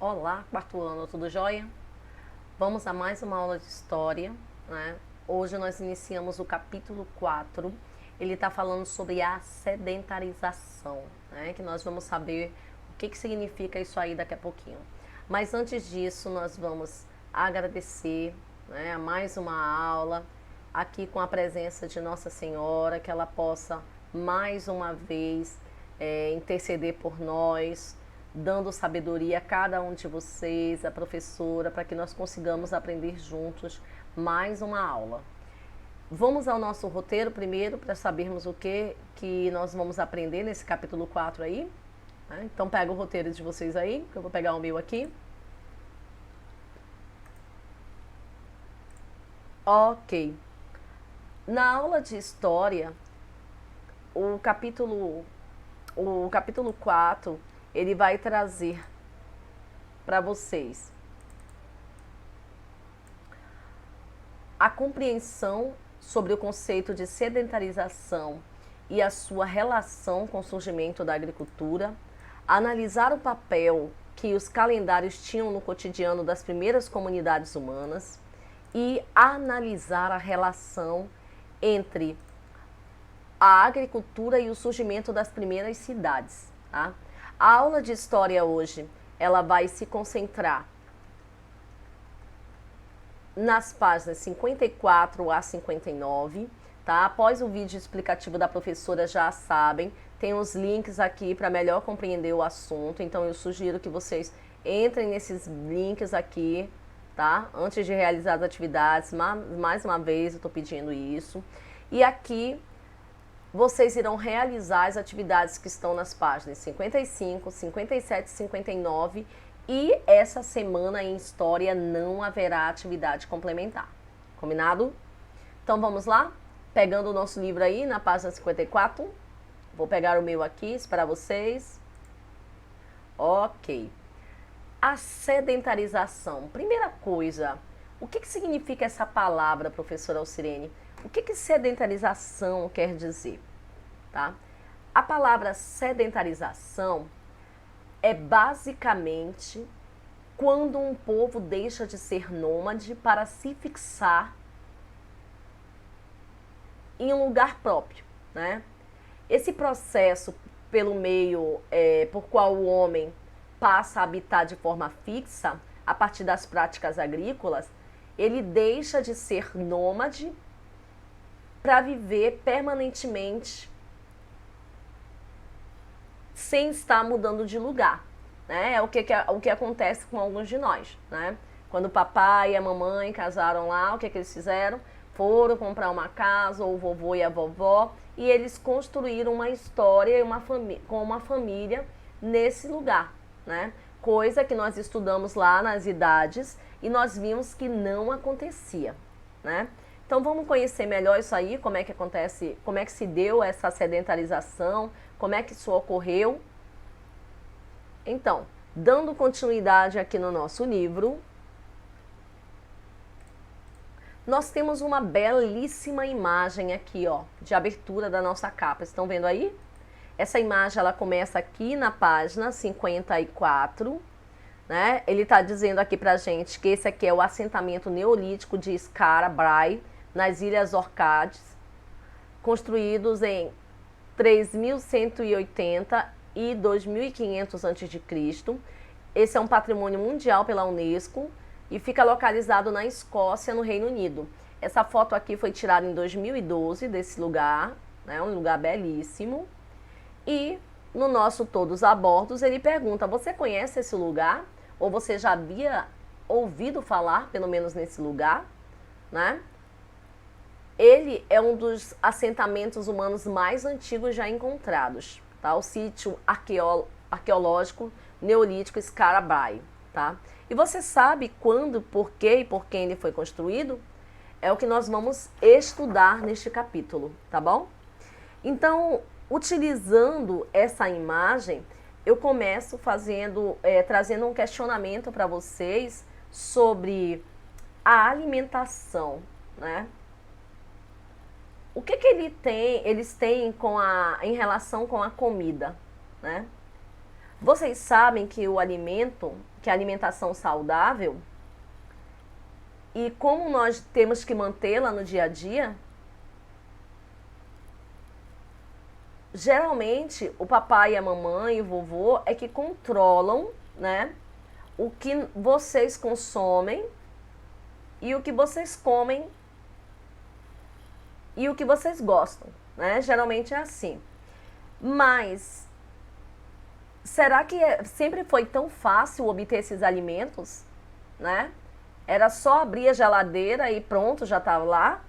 Olá, quarto ano, tudo jóia? Vamos a mais uma aula de história, né? Hoje nós iniciamos o capítulo 4. Ele está falando sobre a sedentarização, né? Que nós vamos saber o que significa isso aí daqui a pouquinho. Mas antes disso, nós vamos agradecer, né, a mais uma aula aqui com a presença de Nossa Senhora, que ela possa mais uma vez interceder por nós, dando sabedoria a cada um de vocês, a professora, para que nós consigamos aprender juntos mais uma aula. Vamos ao nosso roteiro primeiro, para sabermos o que nós vamos aprender nesse capítulo 4 aí. Né? Então pega o roteiro de vocês aí, que eu vou pegar o meu aqui. Ok. Na aula de história, o capítulo 4, ele vai trazer para vocês a compreensão sobre o conceito de sedentarização e a sua relação com o surgimento da agricultura, analisar o papel que os calendários tinham no cotidiano das primeiras comunidades humanas e analisar a relação entre a agricultura e o surgimento das primeiras cidades. Tá? A aula de história hoje, ela vai se concentrar nas páginas 54 a 59, tá? Após o vídeo explicativo da professora, já sabem, tem os links aqui para melhor compreender o assunto, então eu sugiro que vocês entrem nesses links aqui, tá? Antes de realizar as atividades, mais uma vez eu estou pedindo isso. E aqui vocês irão realizar as atividades que estão nas páginas 55, 57 e 59, e essa semana em História não haverá atividade complementar. Combinado? Então vamos lá? Pegando o nosso livro aí na página 54. Vou pegar o meu aqui, esperar vocês. Ok. A sedentarização. Primeira coisa, o que significa essa palavra, professora Alcirene? O que sedentarização quer dizer? Tá? A palavra sedentarização é basicamente quando um povo deixa de ser nômade para se fixar em um lugar próprio, né? Esse processo pelo meio por qual o homem passa a habitar de forma fixa, a partir das práticas agrícolas, ele deixa de ser nômade para viver permanentemente sem estar mudando de lugar. Né? É o que acontece com alguns de nós. Né? Quando o papai e a mamãe casaram lá, o que eles fizeram? Foram comprar uma casa, ou o vovô e a vovó, e eles construíram uma história com uma família nesse lugar. Né? Coisa que nós estudamos lá nas idades e nós vimos que não acontecia. Né? Então vamos conhecer melhor isso aí, como é que acontece, como é que se deu essa sedentarização, como é que isso ocorreu. Então, dando continuidade aqui no nosso livro, nós temos uma belíssima imagem aqui, ó, de abertura da nossa capa. Estão vendo aí? Essa imagem, ela começa aqui na página 54, né? Ele está dizendo aqui pra gente que esse aqui é o assentamento neolítico de Skara Brae, nas Ilhas Orcades, construídos em 3180 e 2500 a.C. Esse é um patrimônio mundial pela Unesco e fica localizado na Escócia, no Reino Unido. Essa foto aqui foi tirada em 2012 desse lugar, né? Um lugar belíssimo. E no nosso Todos a Bordos, ele pergunta: você conhece esse lugar? Ou você já havia ouvido falar, pelo menos nesse lugar? Né? Ele é um dos assentamentos humanos mais antigos já encontrados, tá? O sítio arqueológico neolítico Skara Brae, tá? E você sabe quando, por quê e por quem ele foi construído? É o que nós vamos estudar neste capítulo, tá bom? Então, utilizando essa imagem, eu começo trazendo um questionamento para vocês sobre a alimentação, né? O que eles têm em relação com a comida, né? Vocês sabem que o alimento que é a alimentação saudável, e como nós temos que mantê-la no dia a dia, geralmente o papai, a mamãe e o vovô é que controlam, né, o que vocês consomem e o que vocês comem e o que vocês gostam, né? Geralmente é assim. Mas será que sempre foi tão fácil obter esses alimentos, né? Era só abrir a geladeira e pronto, já estava lá?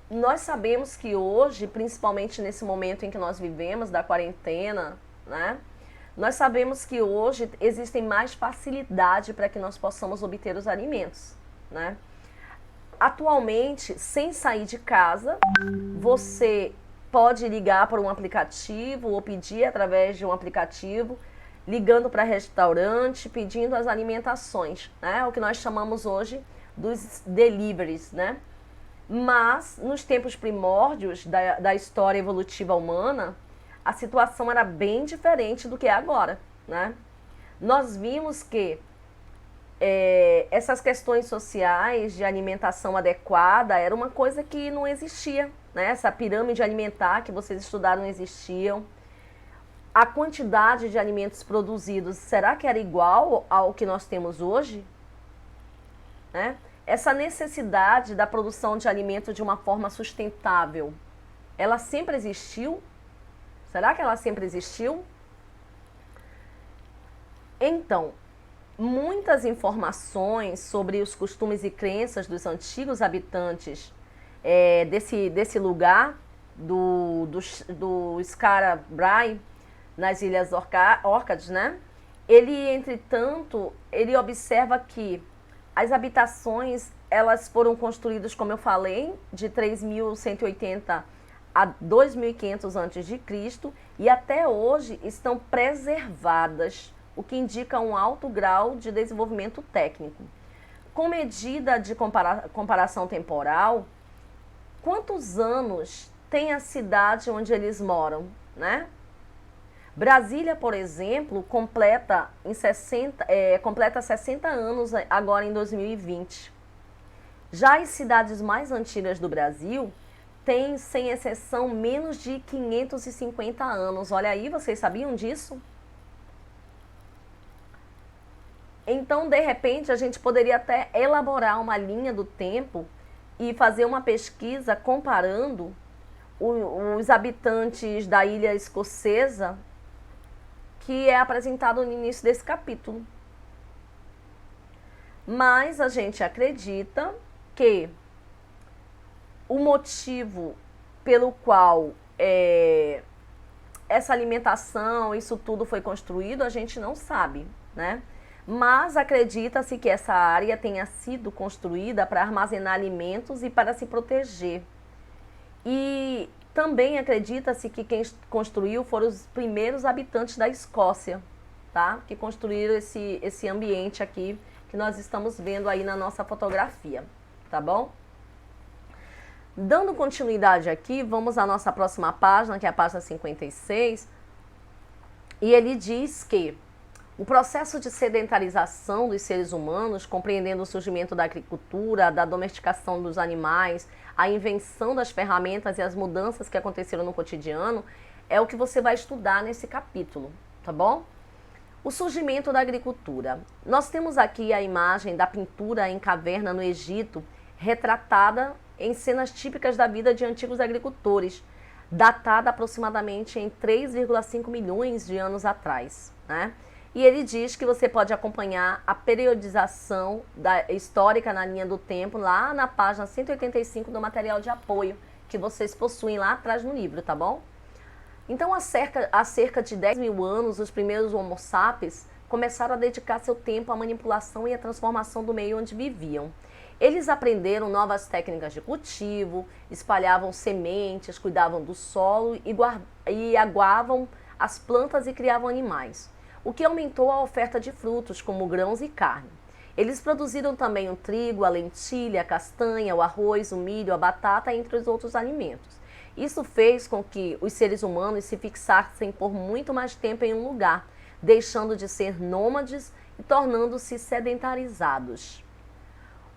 Nós sabemos que hoje, principalmente nesse momento em que nós vivemos, da quarentena, né? Nós sabemos que hoje existem mais facilidade para que nós possamos obter os alimentos, né? Atualmente, sem sair de casa, você pode ligar para um aplicativo ou pedir através de um aplicativo, ligando para restaurante, pedindo as alimentações, né? O que nós chamamos hoje dos deliveries, né? Mas, nos tempos primórdios da história evolutiva humana, a situação era bem diferente do que é agora, né? Nós vimos que essas questões sociais de alimentação adequada era uma coisa que não existia, né? Essa pirâmide alimentar que vocês estudaram não existia. A quantidade de alimentos produzidos, será que era igual ao que nós temos hoje? Né? Essa necessidade da produção de alimento de uma forma sustentável, ela sempre existiu? Será que ela sempre existiu? Então, muitas informações sobre os costumes e crenças dos antigos habitantes desse lugar, do Skara Brae, nas Ilhas Orcades, né? Entretanto, ele observa que as habitações, elas foram construídas, como eu falei, de 3.180 a 2.500 a.C. e até hoje estão preservadas, o que indica um alto grau de desenvolvimento técnico. Com medida de comparação temporal, quantos anos tem a cidade onde eles moram, né? Brasília, por exemplo, completa 60 anos agora em 2020. Já as cidades mais antigas do Brasil têm, sem exceção, menos de 550 anos. Olha aí, vocês sabiam disso? Então, de repente, a gente poderia até elaborar uma linha do tempo e fazer uma pesquisa comparando os habitantes da ilha escocesa, que é apresentado no início desse capítulo. Mas a gente acredita que o motivo pelo qual essa alimentação, isso tudo foi construído, a gente não sabe, né? Mas acredita-se que essa área tenha sido construída para armazenar alimentos e para se proteger. E também acredita-se que quem construiu foram os primeiros habitantes da Escócia, tá? Que construíram esse ambiente aqui que nós estamos vendo aí na nossa fotografia, tá bom? Dando continuidade aqui, vamos à nossa próxima página, que é a página 56. E ele diz que o processo de sedentarização dos seres humanos, compreendendo o surgimento da agricultura, da domesticação dos animais, a invenção das ferramentas e as mudanças que aconteceram no cotidiano, é o que você vai estudar nesse capítulo, tá bom? O surgimento da agricultura. Nós temos aqui a imagem da pintura em caverna no Egito, retratada em cenas típicas da vida de antigos agricultores, datada aproximadamente em 3,5 milhões de anos atrás, né? E ele diz que você pode acompanhar a periodização histórica na linha do tempo lá na página 185 do material de apoio que vocês possuem lá atrás no livro, tá bom? Então, há cerca de 10 mil anos, os primeiros Homo sapiens começaram a dedicar seu tempo à manipulação e à transformação do meio onde viviam. Eles aprenderam novas técnicas de cultivo, espalhavam sementes, cuidavam do solo e aguavam as plantas e criavam animais, o que aumentou a oferta de frutos, como grãos e carne. Eles produziram também o trigo, a lentilha, a castanha, o arroz, o milho, a batata, entre os outros alimentos. Isso fez com que os seres humanos se fixassem por muito mais tempo em um lugar, deixando de ser nômades e tornando-se sedentarizados.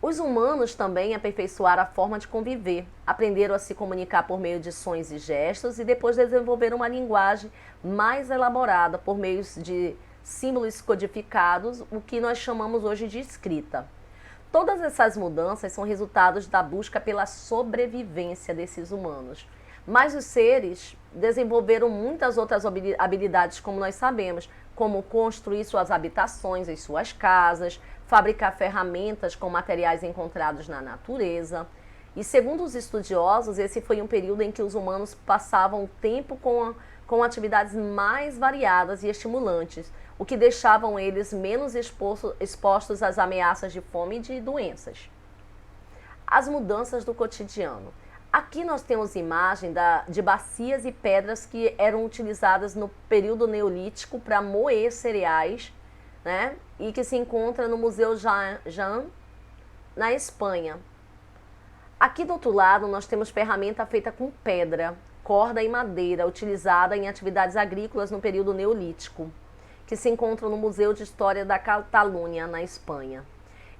Os humanos também aperfeiçoaram a forma de conviver, aprenderam a se comunicar por meio de sons e gestos e depois desenvolveram uma linguagem mais elaborada por meio de símbolos codificados, o que nós chamamos hoje de escrita. Todas essas mudanças são resultados da busca pela sobrevivência desses humanos. Mas os seres desenvolveram muitas outras habilidades, como nós sabemos, como construir suas habitações, as suas casas, fabricar ferramentas com materiais encontrados na natureza. E segundo os estudiosos, esse foi um período em que os humanos passavam tempo com atividades mais variadas e estimulantes, o que deixavam eles menos expostos às ameaças de fome e de doenças. As mudanças do cotidiano. Aqui nós temos imagem de bacias e pedras que eram utilizadas no período neolítico para moer cereais, né? E que se encontra no Museu Jean, na Espanha. Aqui do outro lado nós temos ferramenta feita com pedra, corda e madeira, utilizada em atividades agrícolas no período neolítico, que se encontra no Museu de História da Catalunha, na Espanha.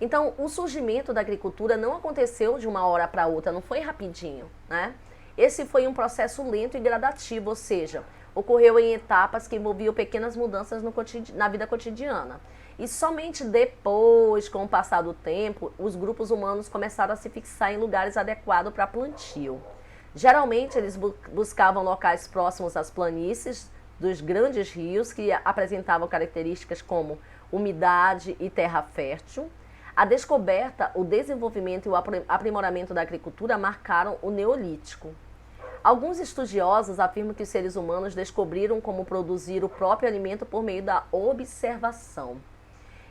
Então, o surgimento da agricultura não aconteceu de uma hora para outra, não foi rapidinho, né? Esse foi um processo lento e gradativo, ou seja, ocorreu em etapas que envolviam pequenas mudanças na vida cotidiana. E somente depois, com o passar do tempo, os grupos humanos começaram a se fixar em lugares adequados para plantio. Geralmente, eles buscavam locais próximos às planícies dos grandes rios, que apresentavam características como umidade e terra fértil. A descoberta, o desenvolvimento e o aprimoramento da agricultura marcaram o Neolítico. Alguns estudiosos afirmam que os seres humanos descobriram como produzir o próprio alimento por meio da observação.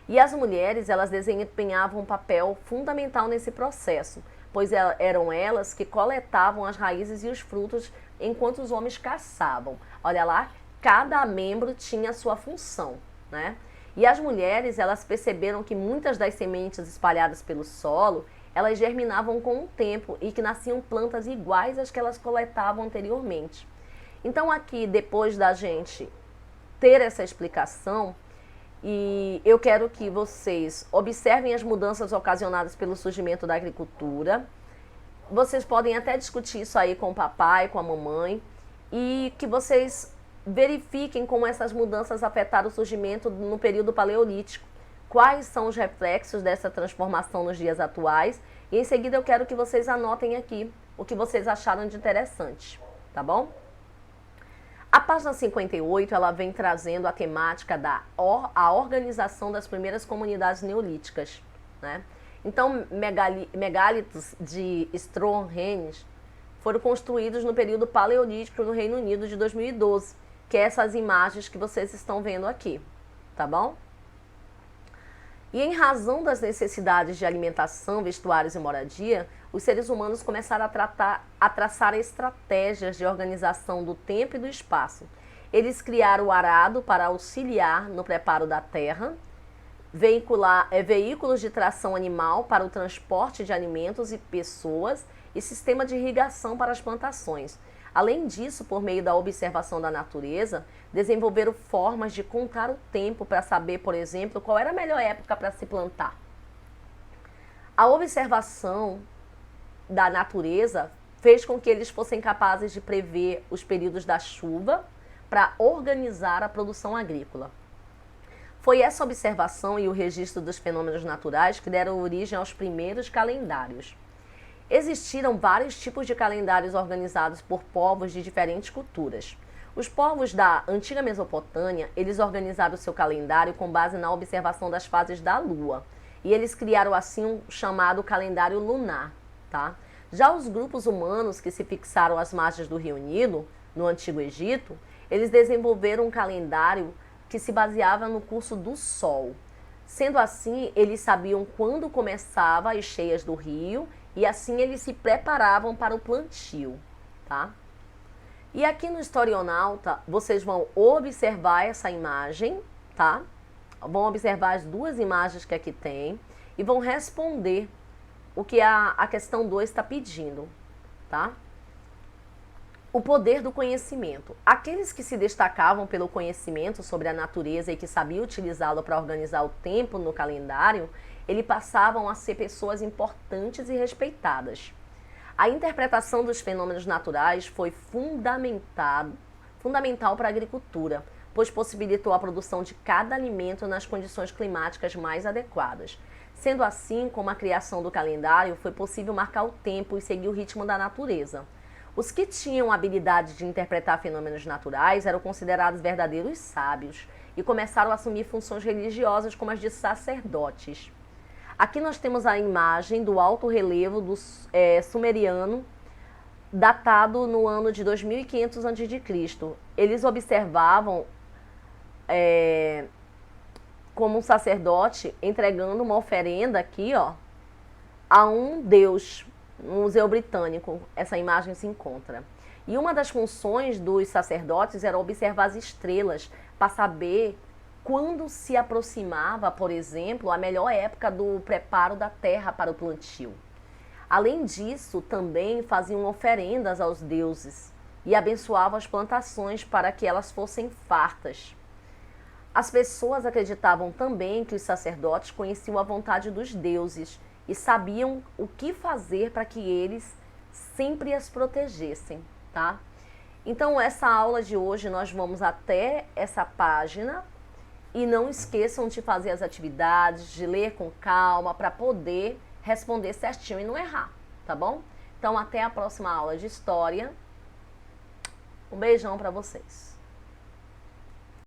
E as mulheres, elas desempenhavam um papel fundamental nesse processo, pois eram elas que coletavam as raízes e os frutos enquanto os homens caçavam. Olha lá, cada membro tinha a sua função, né? E as mulheres, elas perceberam que muitas das sementes espalhadas pelo solo, elas germinavam com o tempo e que nasciam plantas iguais às que elas coletavam anteriormente. Então aqui, depois da gente ter essa explicação, e eu quero que vocês observem as mudanças ocasionadas pelo surgimento da agricultura. Vocês podem até discutir isso aí com o papai, com a mamãe, e que vocês verifiquem como essas mudanças afetaram o surgimento no período paleolítico, quais são os reflexos dessa transformação nos dias atuais, e em seguida eu quero que vocês anotem aqui o que vocês acharam de interessante, tá bom? A página 58, ela vem trazendo a temática a organização das primeiras comunidades neolíticas, né? Então, megálitos de Stonehenge foram construídos no período paleolítico no Reino Unido de 2012, que é essas imagens que vocês estão vendo aqui, tá bom? E em razão das necessidades de alimentação, vestuários e moradia, os seres humanos começaram a traçar estratégias de organização do tempo e do espaço. Eles criaram o arado para auxiliar no preparo da terra, veículos de tração animal para o transporte de alimentos e pessoas e sistema de irrigação para as plantações. Além disso, por meio da observação da natureza, desenvolveram formas de contar o tempo para saber, por exemplo, qual era a melhor época para se plantar. A observação da natureza fez com que eles fossem capazes de prever os períodos da chuva para organizar a produção agrícola. Foi essa observação e o registro dos fenômenos naturais que deram origem aos primeiros calendários. Existiram vários tipos de calendários organizados por povos de diferentes culturas. Os povos da antiga Mesopotâmia, eles organizaram o seu calendário com base na observação das fases da Lua. E eles criaram assim um chamado calendário lunar, tá? Já os grupos humanos que se fixaram às margens do Rio Nilo, no Antigo Egito, eles desenvolveram um calendário que se baseava no curso do Sol. Sendo assim, eles sabiam quando começavam as cheias do rio e assim eles se preparavam para o plantio, tá? E aqui no Historionauta, vocês vão observar essa imagem, tá? Vão observar as duas imagens que aqui tem e vão responder o que a questão 2 está pedindo, tá? O poder do conhecimento. Aqueles que se destacavam pelo conhecimento sobre a natureza e que sabiam utilizá-lo para organizar o tempo no calendário, eles passavam a ser pessoas importantes e respeitadas. A interpretação dos fenômenos naturais foi fundamental para a agricultura, pois possibilitou a produção de cada alimento nas condições climáticas mais adequadas. Sendo assim, com a criação do calendário, foi possível marcar o tempo e seguir o ritmo da natureza. Os que tinham a habilidade de interpretar fenômenos naturais eram considerados verdadeiros sábios e começaram a assumir funções religiosas como as de sacerdotes. Aqui nós temos a imagem do alto relevo do sumeriano, datado no ano de 2500 a.C. Eles observavam como um sacerdote entregando uma oferenda aqui, ó, a um deus. No Museu Britânico, essa imagem se encontra. E uma das funções dos sacerdotes era observar as estrelas para saber quando se aproximava, por exemplo, a melhor época do preparo da terra para o plantio. Além disso, também faziam oferendas aos deuses e abençoavam as plantações para que elas fossem fartas. As pessoas acreditavam também que os sacerdotes conheciam a vontade dos deuses e sabiam o que fazer para que eles sempre as protegessem, tá? Então, essa aula de hoje nós vamos até essa página e não esqueçam de fazer as atividades, de ler com calma para poder responder certinho e não errar, tá bom? Então, até a próxima aula de história. Um beijão para vocês.